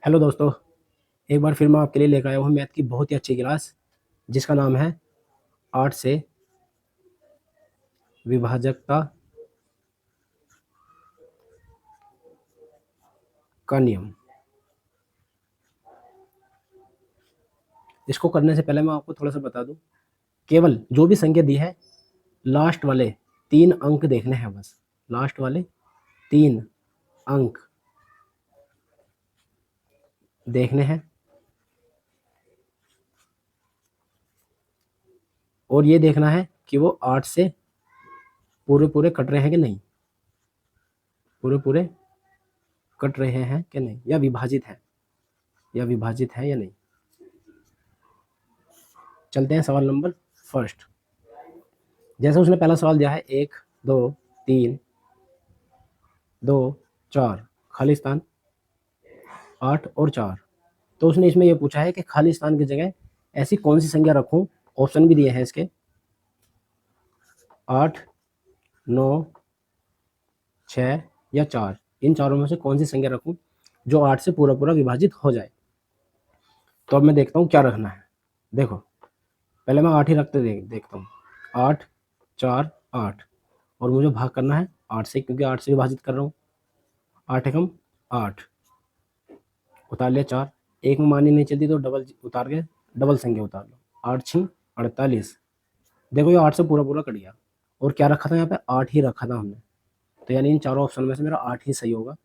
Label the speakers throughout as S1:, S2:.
S1: Hello दोस्तों, एक बार फिर मैं आपके लिए लेकर आया हूँ मैथ की बहुत ही अच्छी क्लास जिसका नाम है 8 से विभाजकता का नियम। इसको करने से पहले मैं आपको थोड़ा सा बता दूं, केवल जो भी संख्या दी है लास्ट वाले 3 अंक देखने हैं, बस लास्ट वाले 3 अंक देखने हैं और ये देखना है कि वो 8 से पूरे पूरे कट रहे हैं कि नहीं, पूरे पूरे कट रहे हैं कि नहीं, या विभाजित है, या विभाजित है या नहीं। चलते हैं सवाल नंबर फर्स्ट। जैसे उसने पहला सवाल दिया है 1 2 3 2 4 खाली स्थान 8 और 4। तो उसने इसमें यह पूछा है कि खाली स्थान की जगह ऐसी कौन सी संख्या रखूं। ऑप्शन भी दिए हैं इसके 8 9 6 या 4। इन चारों में से कौन सी संख्या रखूं जो 8 से पूरा पूरा विभाजित हो जाए। तो अब मैं देखता हूं क्या रखना है। देखो, पहले मैं 8 ही रखते देखता हूँ। 8 4 8 और मुझे भाग करना है 8 से, क्योंकि 8 से विभाजित कर रहा हूँ। 8 एकम 8, उतार लिया 4। एक में मानी नहीं चलती तो डबल उतार के डबल संख्या उतार लो। 8 6 48। देखो ये 8 से पूरा पूरा कट गया। और क्या रखा था यहाँ पे, 8 ही रखा था हमने। तो यानी इन चारों ऑप्शन में से मेरा 8 ही सही होगा।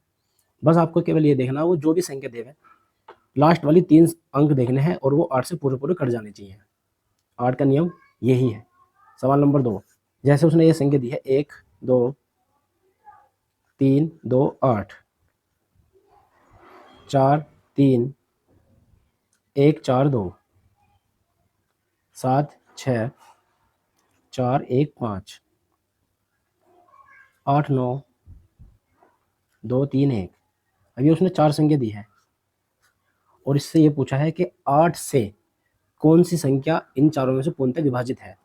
S1: बस आपको केवल ये देखना है वो जो भी संख्या देवे लास्ट वाली 3 अंक देखने हैं और वो 8 से पूरे पूरे कट जाने चाहिए। 8 का नियम यही है। सवाल नंबर 2। जैसे उसने ये संख्या दी है 1 2 3 2 8 4 3 1 4 2 7 6 4 1 5 8 9 2 3 1। अभी उसने 4 संख्या दी है और इससे ये पूछा है कि 8 से कौन सी संख्या इन चारों में से पूर्णतः विभाजित है।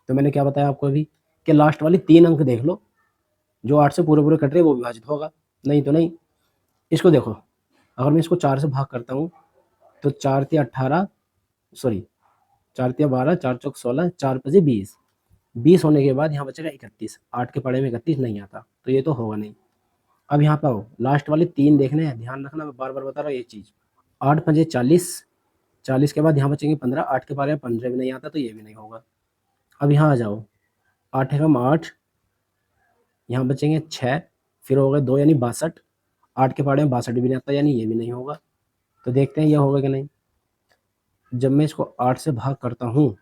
S1: तो मैंने क्या बताया आपको अभी कि लास्ट वाली 3 अंक देख लो, जो 8 से पूरे पूरे कट रहे वो विभाजित होगा, नहीं तो नहीं। इसको देखो, अगर मैं इसको 4 से भाग करता हूँ तो 4 तिया 18, सॉरी 4 तिया 12, 4 चौक 16, 4 पचे 20। 20 होने के बाद यहाँ बचेगा 31। 8 के पढ़े में 31 नहीं आता, तो ये तो होगा नहीं। अब यहाँ पे आओ, लास्ट वाले 3 देखने हैं, ध्यान रखना, मैं बार बार बता रहा हूँ ये चीज़। 8 पंजे 40, 40 के बाद यहाँ बचेंगे 15। 8 के बारे में 15 भी नहीं आता, तो ये भी नहीं होगा। अब यहाँ आ जाओ, 8 एकम 8, यहाँ बचेंगे 6, फिर हो गए 2 यानी 62। 8 के पहाड़े में 62 भी नहीं आता, यानी ये भी नहीं होगा। तो देखते हैं ये होगा कि नहीं। जब मैं इसको 8 से भाग करता हूँ,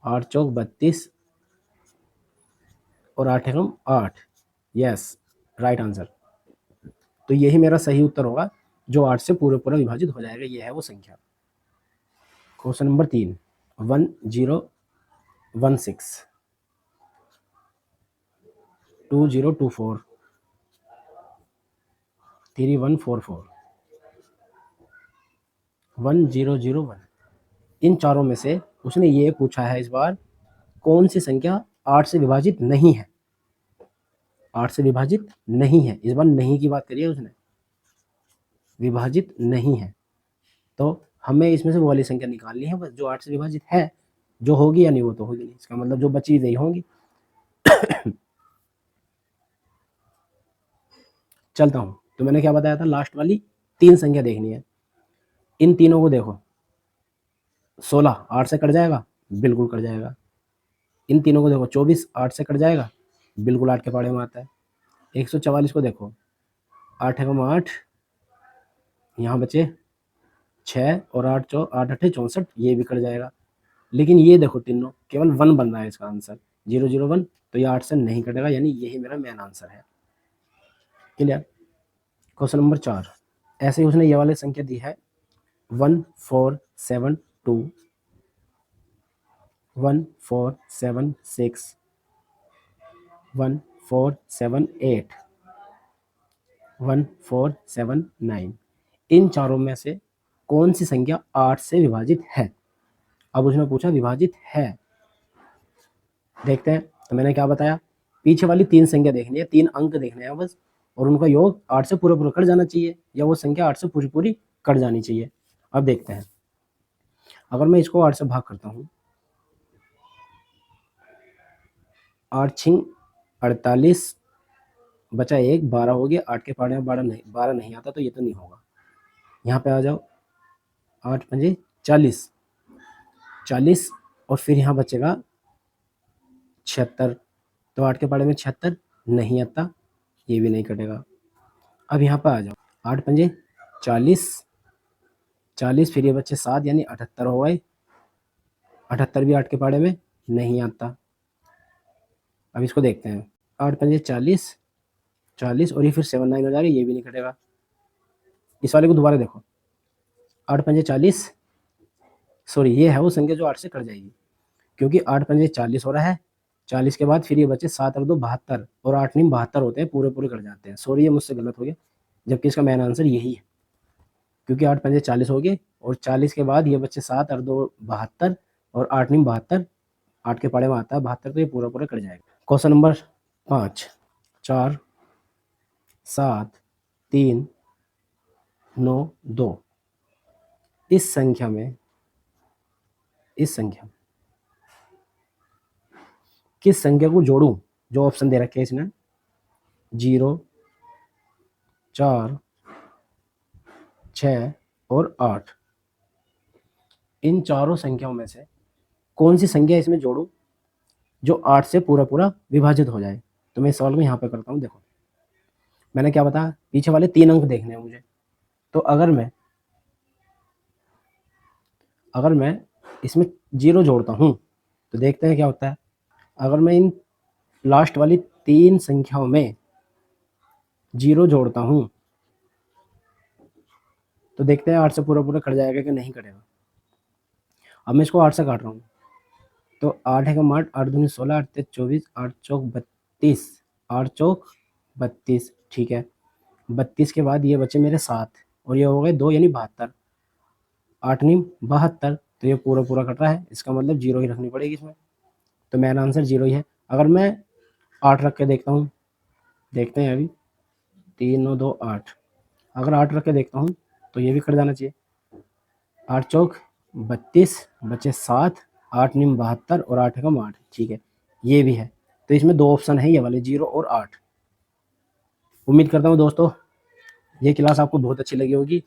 S1: 8 चौक 32 और 8 एकम 8, यस राइट आंसर। तो यही मेरा सही उत्तर होगा जो 8 से पूरे पूरा विभाजित हो जाएगा, ये है वो संख्या। Question number 3, 1016 2024 3144 1001। इन चारों में से उसने ये पूछा है इस बार कौन सी संख्या 8 से विभाजित नहीं है। 8 से विभाजित नहीं है, इस बार नहीं की बात करी है उसने, विभाजित नहीं है। तो हमें इसमें से वो वाली संख्या निकालनी है बस जो 8 से विभाजित है। जो होगी या नहीं वो तो होगी नहीं, इसका मतलब जो बची वही होंगी। चलता हूँ, तो मैंने क्या बताया था, लास्ट वाली 3 संख्या देखनी है। इन तीनों को देखो, 16 8 से कट जाएगा, बिल्कुल कट जाएगा। इन तीनों को देखो, 24 8 से कट जाएगा, बिल्कुल 8 के पाड़े में आता है। 144 को देखो, 8 एकम 8, यहाँ बचे 6 और 8 8 8 64, ये भी कट जाएगा। लेकिन ये देखो तीनों केवल 1 बन रहा है इसका आंसर, 001। तो ये 8 से नहीं कटेगा, यानी यही मेरा मेन आंसर है। क्लियर। Question number 4। ऐसे ही उसने ये वाली संख्या दी है 1472 1476 1478 1479। इन चारों में से कौन सी संख्या 8 से विभाजित है। अब उसने पूछा विभाजित है, देखते हैं। तो मैंने क्या बताया, पीछे वाली 3 संख्या देखनी है, 3 अंक देखने हैं बस, और उनका योग 8 से पूरा कट जाना चाहिए, या वो संख्या 8 से पूरी कट जानी चाहिए। अब देखते हैं, अगर मैं इसको 8 से भाग करता हूँ, 8 छिंग 48, बचा 1, 12 हो गया। 8 के पाड़े में 12 नहीं आता, तो ये तो नहीं होगा। यहाँ पे आ जाओ, 8 पंजे 40, 40 और फिर यहाँ बचेगा 76, तो 8 के पाड़े में 76 नहीं आता, ये भी नहीं कटेगा। अब यहाँ पर आ जाओ, 8 पंजे 40, 40 फिर ये बच्चे 7 यानी 78 हो गए। 78 भी 8 के पाड़े में नहीं आता। अब इसको देखते हैं, 8 पंजे 40, 40 और ये फिर 7 9 हो जा रही, ये भी नहीं कटेगा। इस वाले को दोबारा देखो, 8 पंजे 40, सॉरी ये है वो संख्या जो 8 से कट जाएगी, क्योंकि 8 पंजे 40 हो रहा है, 40 के बाद फिर ये बच्चे 7 और 2 72 और 8 नीम 72 होते हैं, पूरे कट जाते हैं। सॉरी ये मुझसे गलत हो गया, जबकि इसका मेन आंसर यही है, क्योंकि 8 पंजे 40 हो गए और 40 के बाद ये बच्चे 7 और 2 72 और 8 नीम 72, 8 के पाड़े में आता है 72, तो ये पूरा कट जाएगा। क्वेश्चन नंबर 5, 4 7 3 9 2, इस संख्या में किस संख्या को जोड़ूं? जो ऑप्शन दे रखे हैं इसने, 0 4 6 और 8, इन चारों संख्याओं में से कौन सी संख्या इसमें जोड़ूं जो 8 से पूरा विभाजित हो जाए? तो मैं इस सवाल को यहाँ पे करता हूँ। देखो मैंने क्या बताया, पीछे वाले 3 अंक देखने हैं मुझे, तो अगर मैं इसमें 0 जोड़ता हूँ तो देखते हैं क्या होता है। अगर मैं इन लास्ट वाली 3 संख्याओं में 0 जोड़ता हूँ तो देखते हैं 8 से पूरा कट जाएगा कि नहीं कटेगा। अब मैं इसको 8 से काट रहा हूँ, तो 8 है का 8, 8 दूनी 16, 8 तेज 24, 8 चौक 32, 8 चौक 32, ठीक है। 32 के बाद ये बचे मेरे 7 और ये हो गए 2 यानी 72, 8 नीम 72, तो ये पूरा कट रहा है, इसका मतलब 0 ही रखनी पड़ेगी इसमें, तो मेरा आंसर 0 ही है। अगर मैं 8 रख के देखता हूँ, देखते हैं अभी, 3 9 2 8, अगर 8 रख के देखता हूँ तो ये भी कट जाना चाहिए। 8 चौक 32, बचे 7, 8 नीम 72 और 8 कम 8, ठीक है, ये भी है। तो इसमें 2 ऑप्शन है, ये वाले 0 और 8। उम्मीद करता हूँ दोस्तों ये क्लास आपको बहुत अच्छी लगी होगी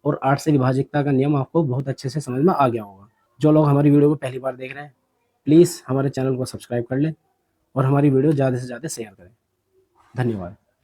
S1: और 8 से विभाज्यता का नियम आपको बहुत अच्छे से समझ में आ गया होगा। जो लोग हमारी वीडियो को पहली बार देख रहे हैं, प्लीज़ हमारे चैनल को सब्सक्राइब कर लें और हमारी वीडियो ज़्यादा से ज़्यादा शेयर करें। धन्यवाद।